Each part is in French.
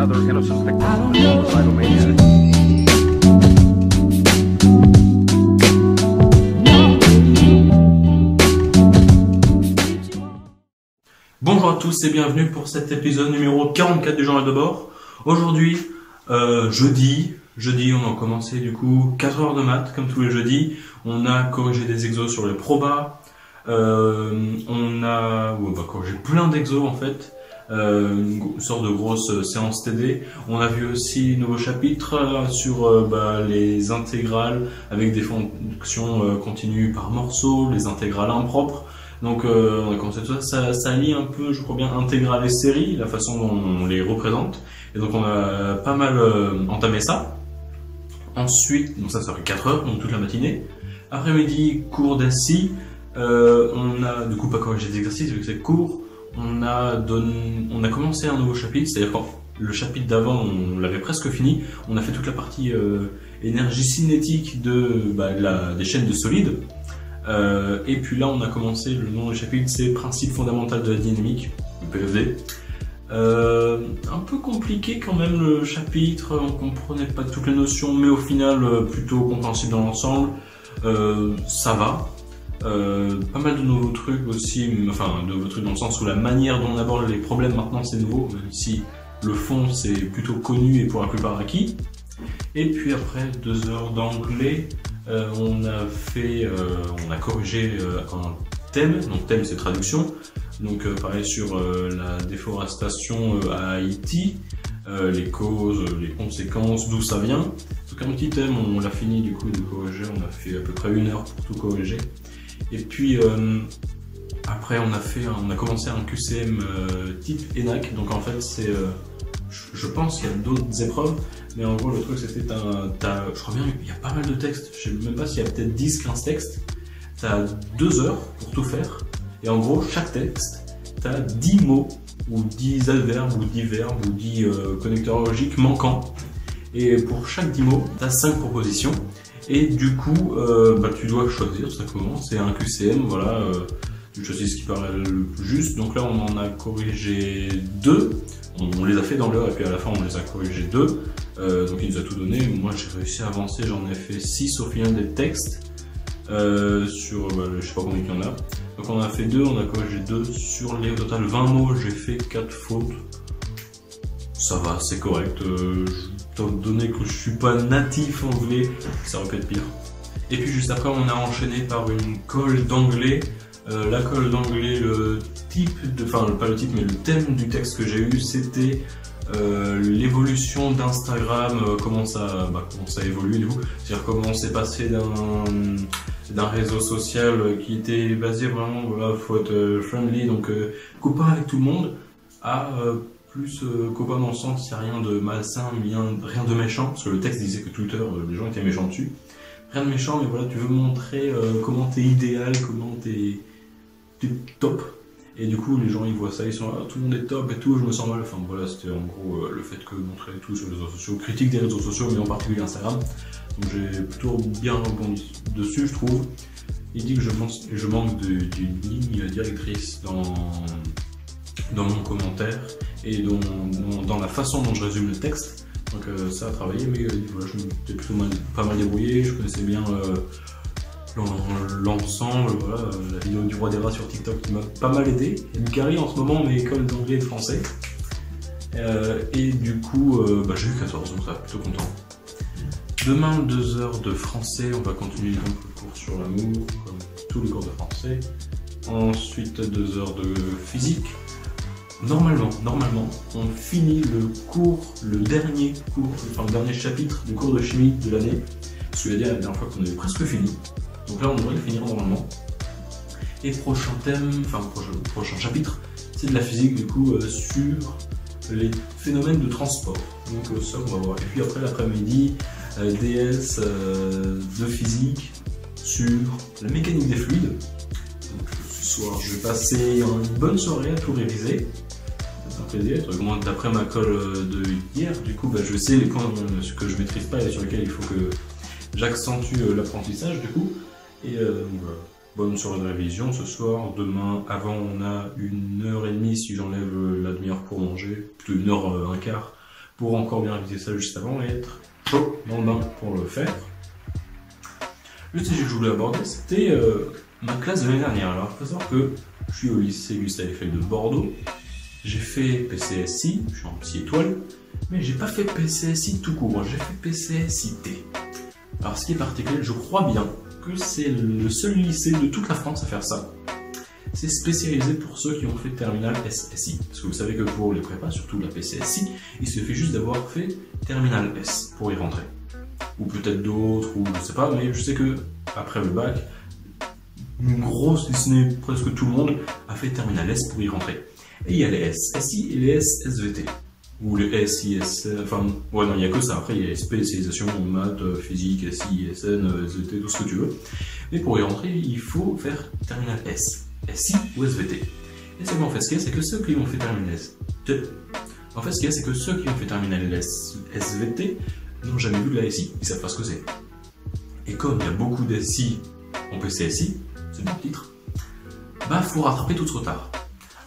another innocent victim of a homicidal maniac. Bonjour à tous et bienvenue pour cet épisode numéro 44 du Journal de bord. Aujourd'hui, jeudi, on a commencé du coup 4 heures de maths comme tous les jeudis. On a corrigé des exos sur les probas. On va corriger plein d'exos en fait. Une sorte de grosse séance TD. On a vu aussi nouveau chapitre sur les intégrales avec des fonctions continues par morceaux, les intégrales impropres. Donc on a commencé tout ça, ça lie un peu, je crois bien, intégrales et séries, la façon dont on les représente. Et donc on a pas mal entamé ça. Ensuite, donc ça fait 4 heures, donc toute la matinée. Après-midi, cours d'assis. On a du coup pas corrigé des exercices vu que c'est court. On a commencé un nouveau chapitre, c'est-à-dire quand le chapitre d'avant on l'avait presque fini. On a fait toute la partie énergie cinétique des chaînes de solides. Et puis là on a commencé le nom du chapitre, c'est principe fondamental de la dynamique, le PFD. Un peu compliqué quand même le chapitre, on comprenait pas toutes les notions, mais au final plutôt compréhensible dans l'ensemble. Ça va. Pas mal de nouveaux trucs aussi, enfin de nouveaux trucs dans le sens où la manière dont on aborde les problèmes maintenant c'est nouveau, même si le fond c'est plutôt connu et pour la plupart acquis. Et puis après 2 heures d'anglais, on a corrigé un thème, donc thème c'est traduction, donc pareil sur la déforestation à Haïti, les causes, les conséquences, d'où ça vient. Donc un petit thème, on l'a fini du coup de corriger, on a fait à peu près 1 heure pour tout corriger. Et puis après on a commencé un QCM type ENAC, donc en fait c'est, je pense qu'il y a d'autres épreuves, mais en gros le truc c'était je crois bien il y a pas mal de textes, je sais même pas s'il y a peut-être 10-15 textes, t'as 2 heures pour tout faire, et en gros chaque texte t'as 10 mots, ou 10 adverbes, ou 10 verbes, ou 10 connecteurs logiques manquants, et pour chaque 10 mots t'as 5 propositions. Et du coup, tu dois choisir tout simplement, c'est un QCM, voilà, tu choisis ce qui paraît le plus juste. Donc là, on en a corrigé 2, on les a fait dans l'heure et puis à la fin, on les a corrigés 2. Donc il nous a tout donné, moi j'ai réussi à avancer, j'en ai fait 6 au final des textes, sur, je sais pas combien il y en a. Donc on a fait 2, on a corrigé 2, sur les au total 20 mots, j'ai fait 4 fautes. Ça va, c'est correct. Étant donné que je suis pas natif anglais, ça aurait pu être pire. Et puis juste après, on a enchaîné par une colle d'anglais. La colle d'anglais, pas le type, mais le thème du texte que j'ai eu, c'était l'évolution d'Instagram, comment ça évolue du coup. C'est-à-dire comment on s'est passé d'un réseau social qui était basé vraiment, voilà, faut être friendly, donc copain avec tout le monde, à plus copain dans le sens qu'il n'y a rien de malsain, rien de méchant, parce que le texte disait que Twitter, les gens étaient méchants dessus. Rien de méchant, mais voilà, tu veux montrer comment t'es idéal, comment t'es top. Et du coup, les gens ils voient ça, ils sont là, tout le monde est top et tout, je me sens mal. Enfin voilà, c'était en gros le fait que montrer tout sur les réseaux sociaux, critique des réseaux sociaux, mais en particulier Instagram. Donc j'ai plutôt bien rebondi dessus, je trouve. Il dit que je manque d'une ligne directrice dans mon commentaire et dans la façon dont je résume le texte. Donc ça a travaillé, mais voilà, je m'étais plutôt pas mal débrouillé, je connaissais bien l'ensemble, voilà, la vidéo du roi des rats sur TikTok qui m'a pas mal aidé. Et Lucari en ce moment mes écoles d'anglais et de français. Et du coup j'ai eu 14, donc ça va, plutôt content. Demain 2 heures de français, on va continuer donc le cours sur l'amour, comme tous les cours de français. Ensuite 2 heures de physique. Normalement, on finit le dernier chapitre du cours de chimie de l'année. Parce qu'il a dit la dernière fois qu'on avait presque fini. Donc là, on devrait le finir normalement. Et prochain chapitre, c'est de la physique du coup sur les phénomènes de transport. Donc ça, on va voir. Et puis après, l'après-midi, DS de physique sur la mécanique des fluides. Donc, ce soir, je vais passer une bonne soirée à tout réviser. C'est un plaisir. D'après ma colle de hier, du coup, je sais les points que je maîtrise pas et sur lesquels il faut que j'accentue l'apprentissage, du coup. Et voilà. Bonne soirée de révision ce soir. Demain, avant, on a 1h30 si j'enlève la demi-heure pour manger, plutôt 1h, un quart pour encore bien réviser ça juste avant et être chaud dans le bain pour le faire. Le sujet que je voulais aborder, c'était ma classe de l'année dernière. Alors, il faut savoir que je suis au lycée Gustave Eiffel de Bordeaux. J'ai fait PCSI, je suis en psy étoile, mais j'ai pas fait PCSI tout court, j'ai fait PCSI-T. Alors, ce qui est particulier, je crois bien que c'est le seul lycée de toute la France à faire ça. C'est spécialisé pour ceux qui ont fait terminale SSI. Parce que vous savez que pour les prépas, surtout la PCSI, il suffit juste d'avoir fait terminale S pour y rentrer. Ou peut-être d'autres, ou je sais pas, mais je sais que après le bac, une grosse, si ce n'est presque tout le monde, a fait terminale S pour y rentrer. Et il y a les SSI et les SSVT. Ou les SIS, enfin, ouais, non, il n'y a que ça. Après, il y a les spécialisations en maths, physique, SI, SN, SVT, tout ce que tu veux. Mais pour y rentrer, il faut faire terminale S, SI ou SVT. Et c'est bon, en fait, ce qu'il y a, c'est que ceux qui ont fait terminale S. En fait, ce qu'il y a, c'est que ceux qui ont fait terminale SVT n'ont jamais vu de la SI. Ils savent pas ce que c'est. Et comme il y a beaucoup d'SI en PCSI, c'est mon titre, bah, faut rattraper tout ce retard.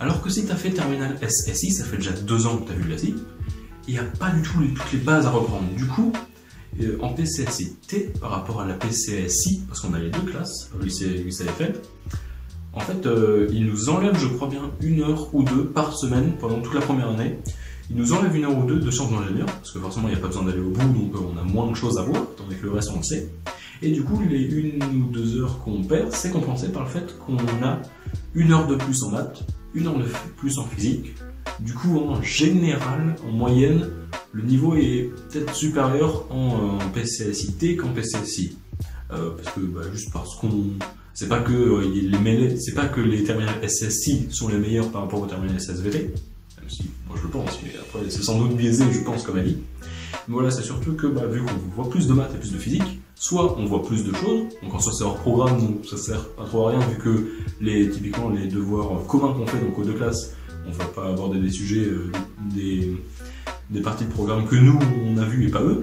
Alors que si tu as fait terminale SSI, ça fait déjà 2 ans que tu as vu la SI, il n'y a pas du tout toutes les bases à reprendre. Du coup, en PCSI-T, par rapport à la PCSI, parce qu'on a les 2 classes au lycée Eiffel, en fait, ils nous enlèvent, je crois bien, 1 heure ou 2 par semaine pendant toute la première année. Ils nous enlèvent 1 heure ou 2 de sciences d'ingénieur, parce que forcément, il n'y a pas besoin d'aller au bout, donc on a moins de choses à voir, tandis que le reste, on le sait. Et du coup, les 1 ou 2 heures qu'on perd, c'est compensé par le fait qu'on a 1 heure de plus en maths, 1 heure de plus en physique. Du coup, en général, en moyenne, le niveau est peut-être supérieur en PCSI-T qu'en PCSI. Parce que, juste parce qu'on... C'est pas que c'est pas que les terminales SSI sont les meilleurs par rapport aux terminales SSVT, même si moi je le pense, mais après c'est sans doute biaisé, je pense, comme avis. Mais voilà, c'est surtout que vu qu'on voit plus de maths et plus de physique, soit on voit plus de choses, donc en soi c'est hors programme, donc ça sert pas trop à rien, vu que typiquement les devoirs communs qu'on fait donc aux 2 classes, on va pas aborder des sujets, des parties de programme que nous on a vu et pas eux.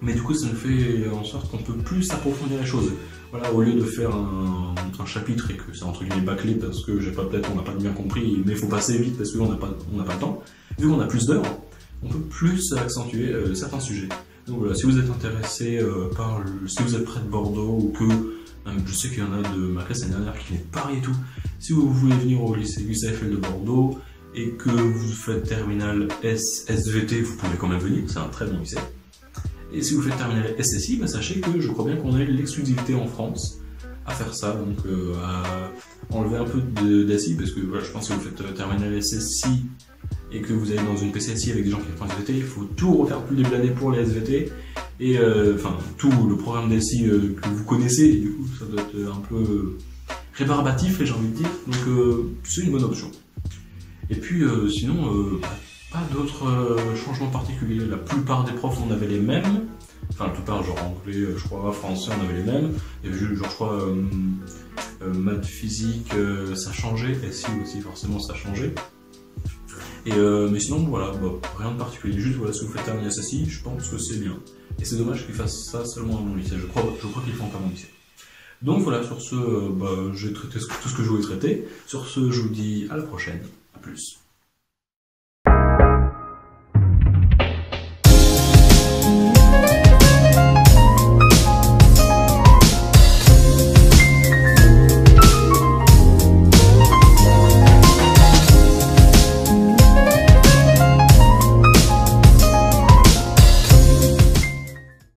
Mais du coup ça nous fait en sorte qu'on peut plus approfondir les choses. Voilà, au lieu de faire un chapitre et que c'est entre guillemets bâclé parce que on n'a pas bien compris, mais il faut passer vite parce qu'on n'a pas le temps, vu qu'on a plus d'heures, on peut plus accentuer certains sujets. Donc voilà, si vous êtes intéressé si vous êtes près de Bordeaux ou que, je sais qu'il y en a de ma classe l'année dernière qui est Paris et tout, si vous voulez venir au lycée Gustave Eiffel de Bordeaux et que vous faites terminale SVT, vous pouvez quand même venir, c'est un très bon lycée. Et si vous faites terminale SSI, sachez que je crois bien qu'on a eu l'exclusivité en France à faire ça, donc à enlever un peu d'SI, parce que voilà, je pense que si vous faites terminale SSI et que vous allez dans une PCSI avec des gens qui font SVT, il faut tout refaire depuis le début de l'année pour les SVT, et tout le programme d'SI que vous connaissez, et du coup ça doit être un peu rébarbatif, j'ai envie de dire, donc c'est une bonne option. Et puis sinon, pas d'autres changements particuliers. La plupart des profs, on avait les mêmes. Enfin, la plupart, genre anglais, je crois, français, on avait les mêmes. Il y avait genre, je crois, maths, physique, ça changeait. SI aussi, forcément, ça changeait. Et, mais sinon, voilà, rien de particulier. Juste, voilà, si vous faites terminer SSI, je pense que c'est bien. Et c'est dommage qu'ils fassent ça seulement à mon lycée. Je crois qu'ils font pas à mon lycée. Donc voilà, sur ce, j'ai traité tout ce que je voulais traiter. Sur ce, je vous dis à la prochaine. À plus.